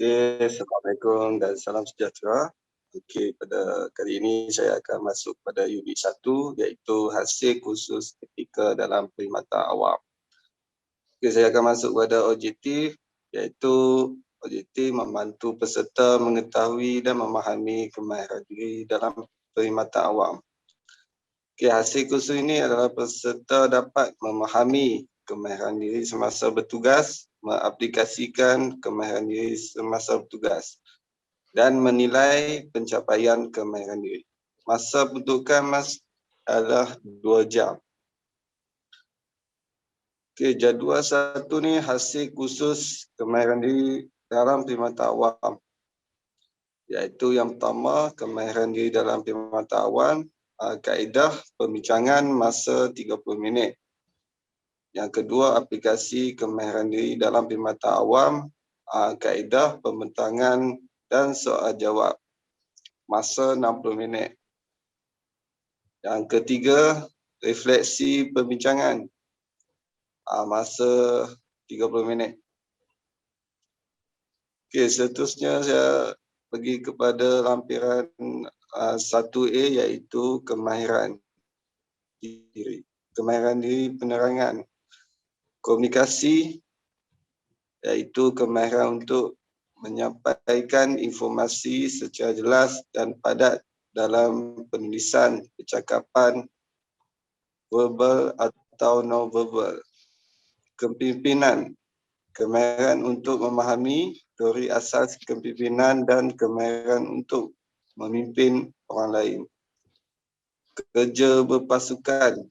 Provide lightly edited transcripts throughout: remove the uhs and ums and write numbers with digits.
Okay, Assalamualaikum dan salam sejahtera. Okey, pada kali ini saya akan masuk pada unit 1 iaitu hasil kursus etika dalam perkhidmatan awam. Okey, saya akan masuk pada objektif iaitu objektif membantu peserta mengetahui dan memahami kemahiran diri dalam perkhidmatan awam. Okey, hasil kursus ini adalah peserta dapat memahami kemahiran diri semasa bertugas, mengaplikasikan kemahiran diri semasa bertugas dan menilai pencapaian kemahiran diri. Masa peruntukan adalah 2 jam. Okey, jadual 1 ni hasil kursus kemahiran diri dalam perkhidmatan awam. Iaitu yang pertama, kemahiran diri dalam perkhidmatan awam, kaedah pembincangan masa 30 minit. Yang kedua, aplikasi kemahiran diri dalam perkhidmatan awam, kaedah pembentangan dan soal jawab masa 60 minit. Yang ketiga, refleksi perbincangan masa 30 minit. Okey, seterusnya saya pergi kepada lampiran 1A iaitu kemahiran diri. Kemahiran diri penerangan. Komunikasi iaitu kemahiran untuk menyampaikan informasi secara jelas dan padat dalam penulisan, percakapan, verbal atau non-verbal. Kepimpinan, kemahiran untuk memahami teori asas kepimpinan dan kemahiran untuk memimpin orang lain. Kerja berpasukan,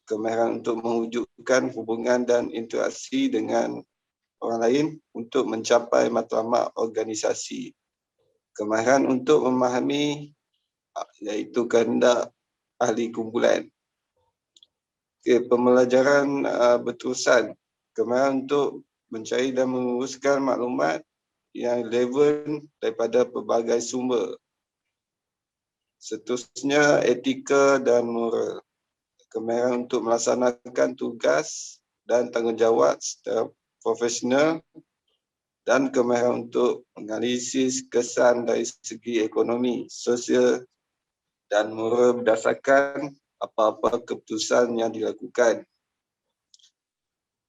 kemahiran untuk mewujudkan hubungan dan interaksi dengan orang lain untuk mencapai matlamat organisasi. Kemahiran untuk memahami iaitu kehendak ahli kumpulan. Okay, pembelajaran berterusan, kemahiran untuk mencari dan menguruskan maklumat yang relevan daripada pelbagai sumber. Seterusnya, etika dan moral. Kemahiran untuk melaksanakan tugas dan tanggungjawab secara profesional dan kemahiran untuk menganalisis kesan dari segi ekonomi, sosial dan moral berdasarkan apa-apa keputusan yang dilakukan.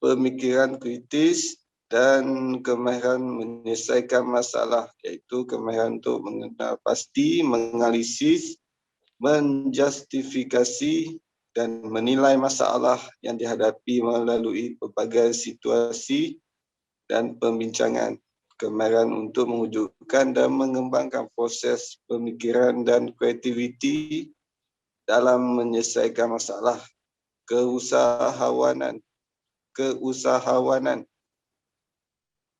Pemikiran kritis dan kemahiran menyelesaikan masalah iaitu kemahiran untuk mengenal pasti, menganalisis, menjustifikasi dan menilai masalah yang dihadapi melalui pelbagai situasi dan pembincangan. Kemahiran untuk mewujudkan dan mengembangkan proses pemikiran dan kreativiti dalam menyelesaikan masalah. Keusahawanan,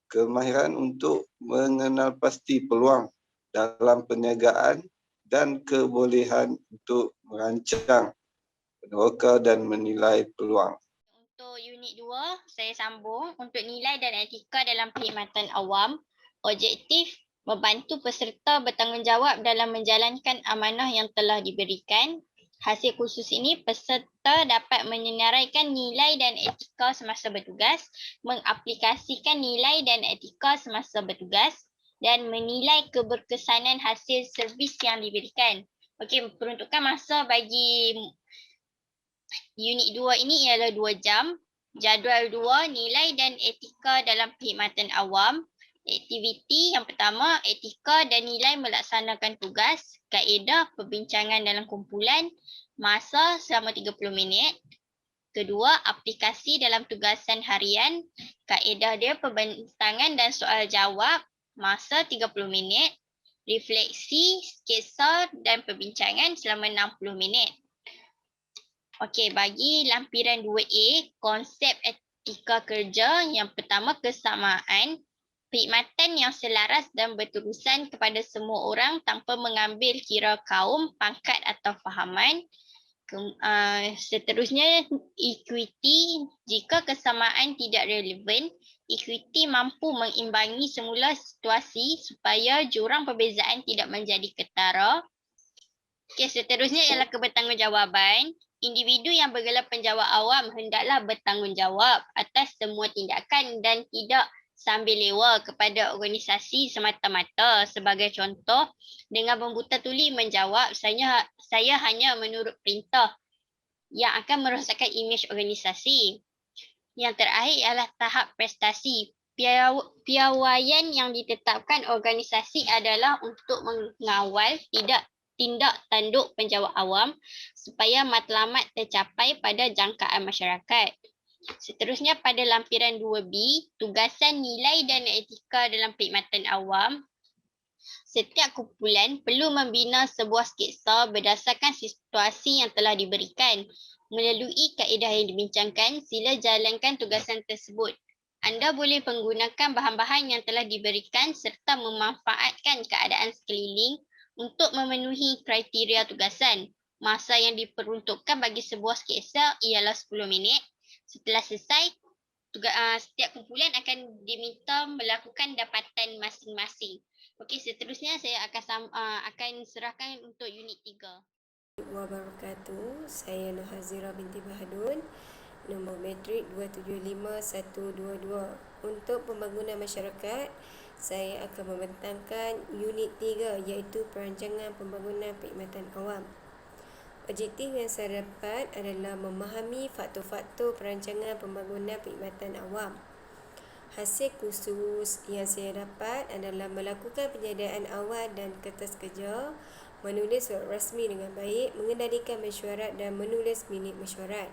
kemahiran untuk mengenal pasti peluang dalam perniagaan dan kebolehan untuk merancang, meneroka dan menilai peluang. Untuk unit 2, saya sambung untuk nilai dan etika dalam perkhidmatan awam. Objektif membantu peserta bertanggungjawab dalam menjalankan amanah yang telah diberikan. Hasil kursus ini, peserta dapat menyenaraikan nilai dan etika semasa bertugas, mengaplikasikan nilai dan etika semasa bertugas dan menilai keberkesanan hasil servis yang diberikan. Okey, peruntukan masa bagi unit 2 ini ialah 2 jam. Jadual 2, nilai dan etika dalam perkhidmatan awam. Aktiviti yang pertama, etika dan nilai melaksanakan tugas, kaedah perbincangan dalam kumpulan, masa selama 30 minit. Kedua, aplikasi dalam tugasan harian, kaedah dia pembentangan dan soal jawab, masa 30 minit. Refleksi, sketsa dan perbincangan selama 60 minit. Okey, bagi lampiran 2A, konsep etika kerja yang pertama kesamaan, perkhidmatan yang selaras dan berterusan kepada semua orang tanpa mengambil kira kaum, pangkat atau fahaman. Seterusnya, equity, jika kesamaan tidak relevan, equity mampu mengimbangi semula situasi supaya jurang perbezaan tidak menjadi ketara. Okey, seterusnya ialah kebertanggungjawaban. Individu yang bergelar penjawat awam hendaklah bertanggungjawab atas semua tindakan dan tidak sambil lewa kepada organisasi semata-mata. Sebagai contoh, dengan membuta tuli menjawab, saya hanya menurut perintah, yang akan merosakkan imej organisasi. Yang terakhir ialah tahap prestasi. Piawaian yang ditetapkan organisasi adalah untuk mengawal tindak tanduk penjawat awam supaya matlamat tercapai pada jangkaan masyarakat. Seterusnya pada lampiran 2B, tugasan nilai dan etika dalam perkhidmatan awam. Setiap kumpulan perlu membina sebuah sketsa berdasarkan situasi yang telah diberikan. Melalui kaedah yang dibincangkan, sila jalankan tugasan tersebut. Anda boleh menggunakan bahan-bahan yang telah diberikan serta memanfaatkan keadaan sekeliling untuk memenuhi kriteria tugasan. Masa yang diperuntukkan bagi sebuah sketsa ialah 10 minit. Setelah selesai, setiap kumpulan akan diminta melakukan dapatan masing-masing. Okey, seterusnya saya akan serahkan untuk unit 3. Wabarakatuh. Saya Nurhazira binti Bahadun, nombor matrik 275122. Untuk pembangunan masyarakat, saya akan membentangkan unit 3 iaitu perancangan pembangunan perkhidmatan awam. Objektif yang saya dapat adalah memahami faktor-faktor perancangan pembangunan perkhidmatan awam. Hasil khusus yang saya dapat adalah melakukan penyediaan awal dan kertas kerja, menulis surat rasmi dengan baik, mengendalikan mesyuarat dan menulis minit mesyuarat.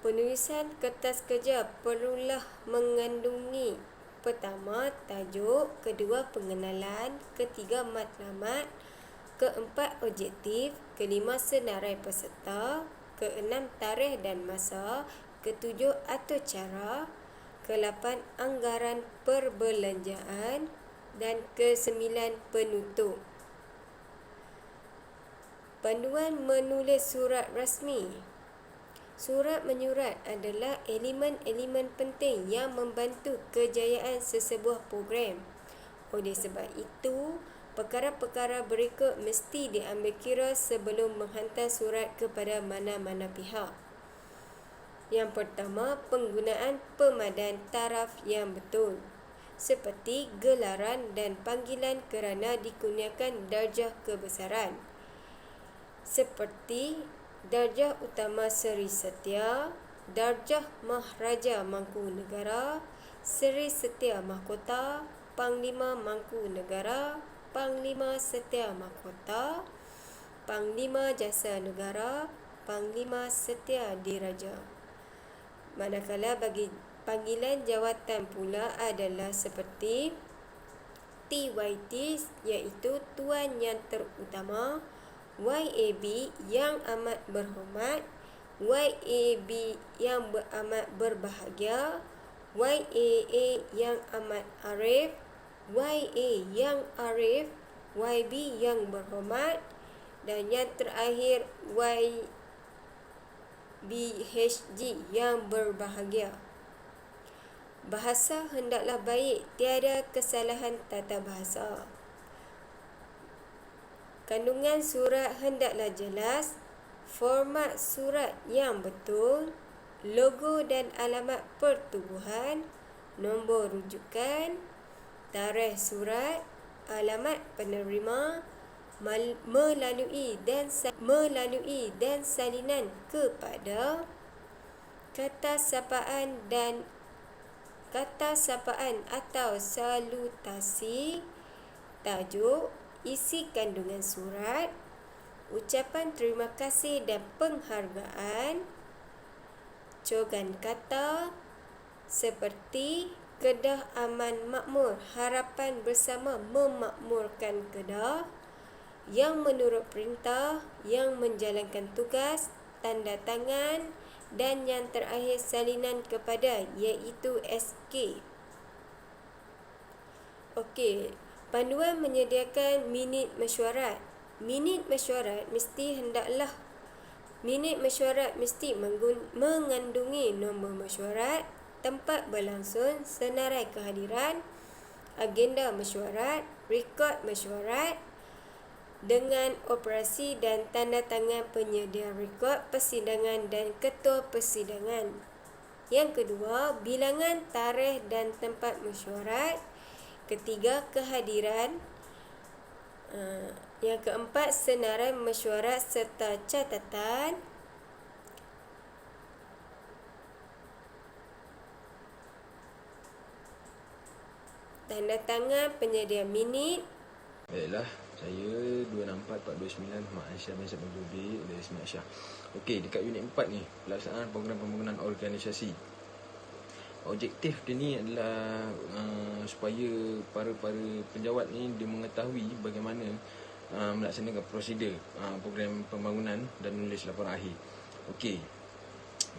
Penulisan kertas kerja perlulah mengandungi: pertama, tajuk; kedua, pengenalan; ketiga, matlamat; keempat, objektif; kelima, senarai peserta; keenam, tarikh dan masa; ketujuh, atur cara; ke-8 anggaran perbelanjaan dan ke-9 penutup. Panduan menulis surat rasmi. Surat menyurat adalah elemen-elemen penting yang membantu kejayaan sesebuah program. Oleh sebab itu, perkara-perkara berikut mesti diambil kira sebelum menghantar surat kepada mana-mana pihak. Yang pertama, penggunaan pemadan taraf yang betul, seperti gelaran dan panggilan kerana dikurniakan darjah kebesaran, seperti darjah utama Seri Setia, darjah Maharaja Mangkunegara, Seri Setia Mahkota, Panglima Mangkunegara, Panglima Setia Mahkota, Panglima Jasa Negara, Panglima Setia Diraja. Manakala bagi panggilan jawatan pula adalah seperti TYT, iaitu Tuan Yang Terutama, YAB Yang Amat Berhormat, YAB Yang Amat Berbahagia, YAA Yang Amat Arif, YA Yang Arif, YB Yang Berhormat, dan yang terakhir BHG yang berbahagia. Bahasa hendaklah baik, tiada kesalahan tata bahasa. Kandungan surat hendaklah jelas, format surat yang betul, logo dan alamat pertubuhan, nombor rujukan, tarikh surat, alamat penerima, melalui dan salinan kepada kata sapaan atau salutasi, tajuk, isi kandungan surat, ucapan terima kasih dan penghargaan, cogan kata seperti Kedah aman makmur, harapan bersama memakmurkan Kedah, yang menurut perintah, yang menjalankan tugas, tanda tangan, dan yang terakhir salinan kepada, iaitu SK. Okey, panduan menyediakan minit mesyuarat. Minit mesyuarat mesti mengandungi nombor mesyuarat, tempat berlangsung, senarai kehadiran, agenda mesyuarat, rekod mesyuarat, dengan operasi dan tanda tangan penyedia rekod persidangan dan ketua persidangan. Yang kedua, bilangan tarikh dan tempat mesyuarat. Ketiga, kehadiran. Yang keempat, senarai mesyuarat serta catatan. Tanda tangan penyedia minit. Baiklah, saya 264-429 Mak Aisyah bin Sabah Zubi oleh Ismail Aisyah. Okey, dekat unit 4 ni, pelaksanaan program pembangunan organisasi. Objektif dia ni adalah supaya para penjawat ni dia mengetahui bagaimana melaksanakan prosedur program pembangunan dan menulis laporan akhir. Okey,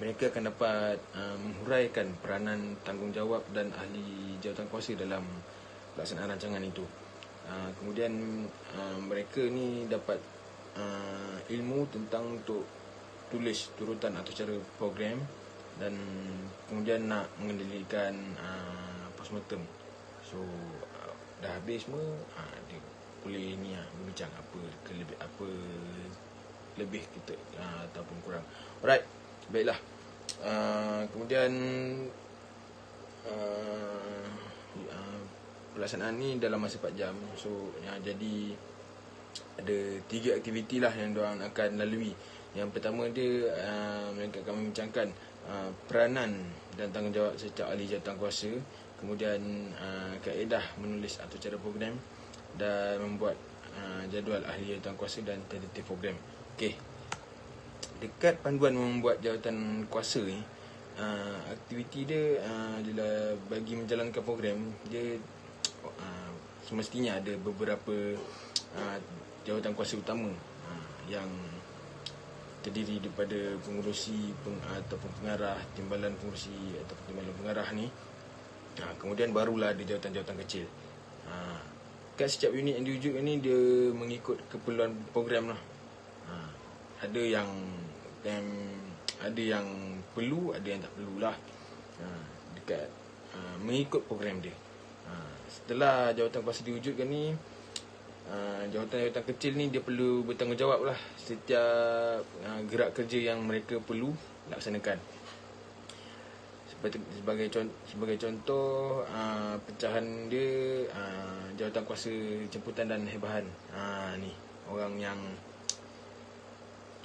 mereka akan dapat menghuraikan peranan, tanggungjawab dan ahli jawatan kuasa dalam pelaksanaan rancangan itu. Kemudian mereka ni dapat ilmu tentang untuk tulis turutan atau cara program, dan kemudian nak mengendalikan postmortem. So dah habis semua, dia boleh ni berbincang apa lebih kita ataupun kurang. Alright, baiklah. Kemudian pelaksanaan ni dalam masa 4 jam. So jadi ada 3 aktiviti lah yang diorang akan lalui. Yang pertama dia mereka akan membincangkan peranan dan tanggungjawab setiap ahli jawatan kuasa, kemudian kaedah menulis atau cara program, dan membuat jadual ahli jawatan kuasa dan tentatif program. Okey, dekat panduan membuat jawatan kuasa ni, aktiviti dia adalah bagi menjalankan program dia semestinya ada beberapa jawatan kuasa utama yang terdiri daripada pengurusi ataupun pengarah, timbalan pengurusi ataupun timbalan pengarah ni. Kemudian barulah ada jawatan-jawatan kecil. Kat setiap unit yang diwujudkan ni dia mengikut keperluan program lah. Ada yang perlu, ada yang tak perlulah. Dekat mengikut program dia. Setelah jawatan kuasa diwujudkan ni, jawatan-jawatan kecil ni dia perlu bertanggungjawab lah setiap gerak kerja yang mereka perlu laksanakan. Sebagai contoh, pecahan dia jawatan kuasa jemputan dan hebahan. Ni orang yang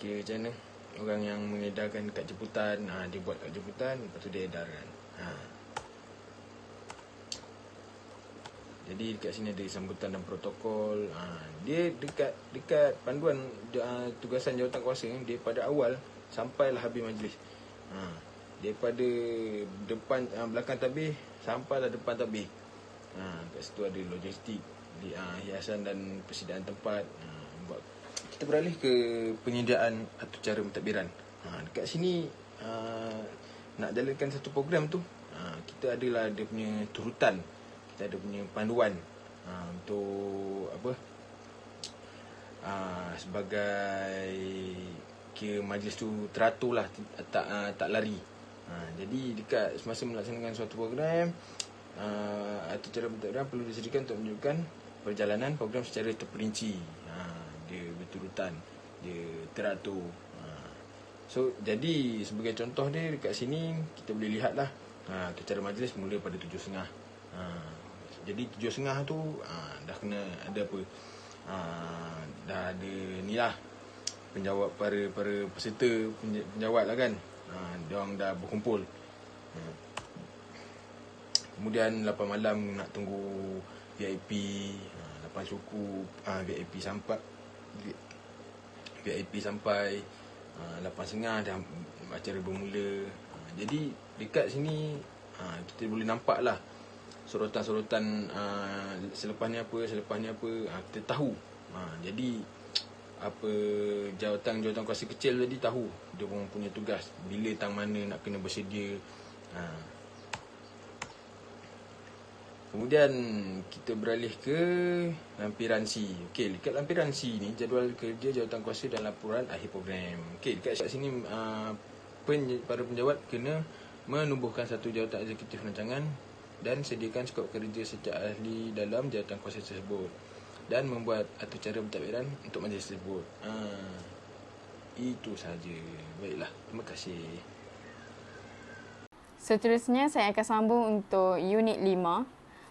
kira macam mana, orang yang mengedarkan kat jemputan, dia buat kat jemputan, lepas tu dia edarkan. Jadi dekat sini ada sambutan dan protokol. Dia dekat panduan tugasan jawatan kuasa ni, dia pada awal sampailah habis majlis. Daripada depan belakang tabir sampailah depan tabir. Kat situ ada logistik, hiasan dan persediaan tempat. Kita beralih ke penyediaan atau cara mentadbiran. Dekat sini nak jalankan satu program tu, kita adalah dia punya turutan. Kita ada punya panduan untuk apa, sebagai kira majlis tu teratur lah, tak lari. Jadi dekat semasa melaksanakan suatu program atau cara mentadbiran perlu disediakan untuk menunjukkan perjalanan program secara terperinci. Dia berturutan, dia teratur. So jadi sebagai contoh dia dekat sini kita boleh lihat lah, cara majlis mula pada 7.30. Jadi 7.30 tu dah kena ada apa, dah ada ni lah penjawat, para peserta penjawat lah kan, diorang dah berkumpul. Kemudian 8 malam nak tunggu VIP, 8 suku VIP sampai 8.30 dah acara bermula. Jadi dekat sini kita boleh nampak lah sorotan-sorotan selepas ni apa, kita tahu. Jadi apa jawatan kuasa kecil tadi tahu dia pun punya tugas bila tang mana nak kena bersedia. Kemudian kita beralih ke lampiran C. Okey, dekat lampiran C ni jadual kerja jawatan kuasa dan laporan akhir program. Okey, dekat sini para penjawat kena menubuhkan satu jawatan eksekutif rancangan dan sediakan skop kerja setiap ahli dalam jawatan kuasa tersebut. dan membuat atur cara pentadbiran untuk majlis tersebut. Itu saja. Baiklah, terima kasih. Seterusnya saya akan sambung untuk unit 5,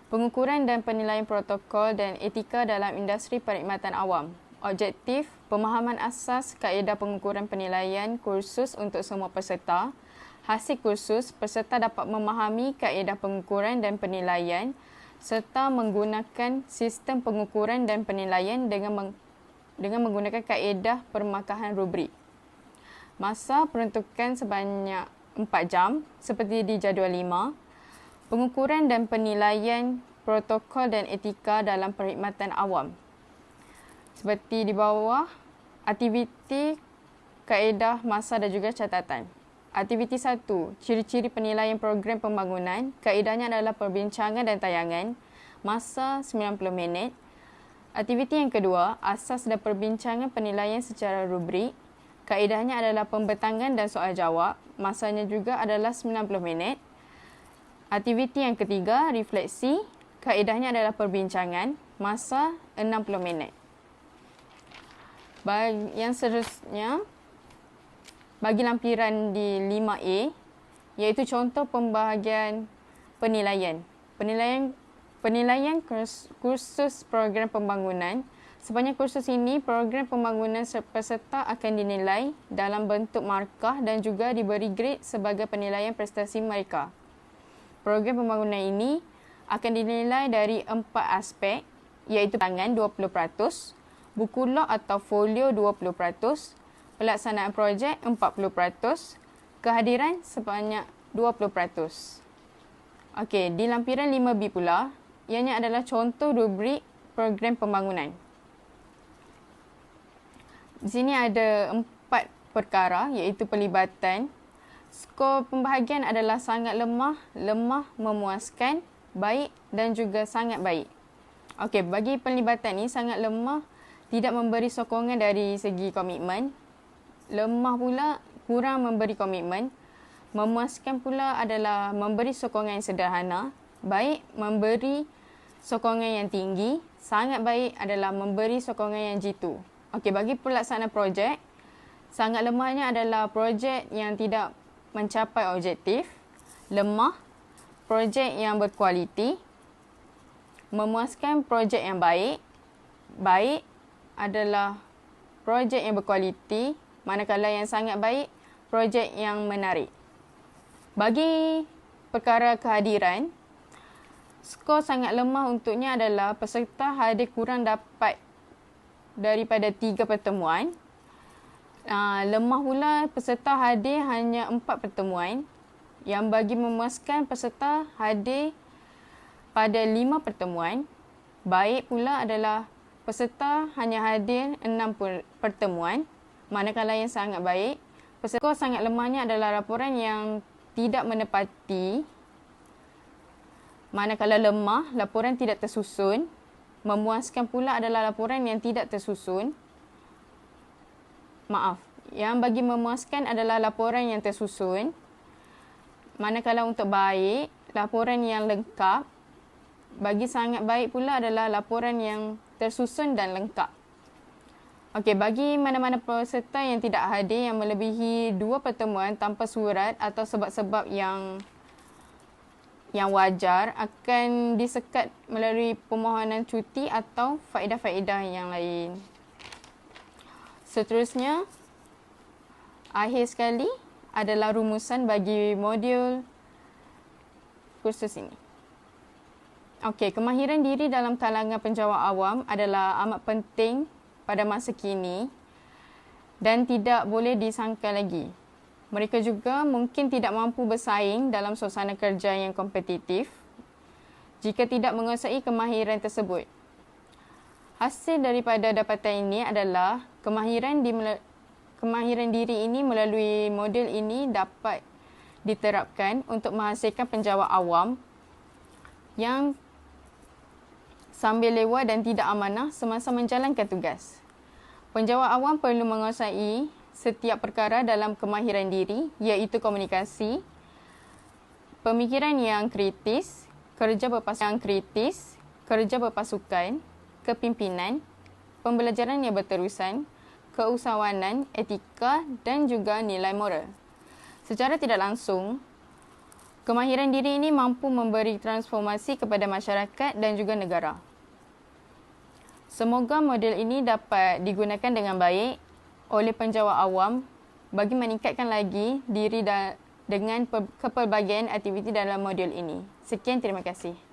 pengukuran dan penilaian protokol dan etika dalam industri perkhidmatan awam. Objektif, pemahaman asas kaedah pengukuran penilaian kursus untuk semua peserta. Hasil kursus, peserta dapat memahami kaedah pengukuran dan penilaian serta menggunakan sistem pengukuran dan penilaian dengan menggunakan kaedah permakahan rubrik. Masa peruntukan sebanyak 4 jam seperti di jadual 5. Pengukuran dan penilaian protokol dan etika dalam perkhidmatan awam. Seperti di bawah, aktiviti, kaedah, masa dan juga catatan. Aktiviti 1, ciri-ciri penilaian program pembangunan. Kaedahnya adalah perbincangan dan tayangan. Masa 90 minit. Aktiviti yang kedua, asas dan perbincangan penilaian secara rubrik. Kaedahnya adalah pembentangan dan soal jawab. Masanya juga adalah 90 minit. Aktiviti yang ketiga, refleksi. Kaedahnya adalah perbincangan. Masa 60 minit. Yang seterusnya, bagi lampiran di 5A, iaitu contoh pembahagian penilaian. Penilaian kursus program pembangunan. Sepanjang kursus ini, program pembangunan peserta akan dinilai dalam bentuk markah dan juga diberi grade sebagai penilaian prestasi mereka. Program pembangunan ini akan dinilai dari 4 aspek, iaitu tangan 20%, buku log atau folio 20%, pelaksanaan projek 40%, kehadiran sebanyak 20%. Okey, di lampiran 5B pula, ianya adalah contoh rubrik program pembangunan. Di sini ada 4 perkara, iaitu pelibatan. Skor pembahagian adalah sangat lemah, memuaskan, baik dan juga sangat baik. Okey, bagi pelibatan ni sangat lemah, tidak memberi sokongan dari segi komitmen. Lemah pula kurang memberi komitmen. Memuaskan pula adalah memberi sokongan yang sederhana. Baik, memberi sokongan yang tinggi. Sangat baik adalah memberi sokongan yang jitu. Okey, bagi pelaksanaan projek, sangat lemahnya adalah projek yang tidak mencapai objektif. Lemah, projek yang berkualiti. Memuaskan, projek yang baik. Baik adalah projek yang berkualiti, manakala yang sangat baik, projek yang menarik. Bagi perkara kehadiran, skor sangat lemah untuknya adalah peserta hadir kurang dapat daripada 3 pertemuan. Lemah pula peserta hadir hanya 4 pertemuan. Yang bagi memuaskan, peserta hadir pada 5 pertemuan. Baik pula adalah peserta hanya hadir 6 pertemuan, manakala yang sangat baik, peserta sangat lemahnya adalah laporan yang tidak menepati, manakala lemah, laporan tidak tersusun. Memuaskan pula adalah laporan yang tidak tersusun. Yang bagi memuaskan adalah laporan yang tersusun, manakala untuk baik, laporan yang lengkap. Bagi sangat baik pula adalah laporan yang tersusun dan lengkap. Okey, bagi mana-mana peserta yang tidak hadir yang melebihi 2 pertemuan tanpa surat atau sebab-sebab yang wajar akan disekat melalui permohonan cuti atau faedah-faedah yang lain. Seterusnya, akhir sekali adalah rumusan bagi modul kursus ini. Okey, kemahiran diri dalam kalangan penjawat awam adalah amat penting pada masa kini dan tidak boleh disangkal lagi. Mereka juga mungkin tidak mampu bersaing dalam suasana kerja yang kompetitif jika tidak menguasai kemahiran tersebut. Hasil daripada dapatan ini adalah kemahiran diri ini melalui modul ini dapat diterapkan untuk menghasilkan penjawat awam yang sambil lewat dan tidak amanah semasa menjalankan tugas. Penjawat awam perlu menguasai setiap perkara dalam kemahiran diri, iaitu komunikasi, pemikiran yang kritis, kerja berpasukan, kepimpinan, pembelajaran yang berterusan, keusahawanan, etika dan juga nilai moral. Secara tidak langsung, kemahiran diri ini mampu memberi transformasi kepada masyarakat dan juga negara. Semoga model ini dapat digunakan dengan baik oleh penjawat awam bagi meningkatkan lagi diri dengan kepelbagaian aktiviti dalam modul ini. Sekian, terima kasih.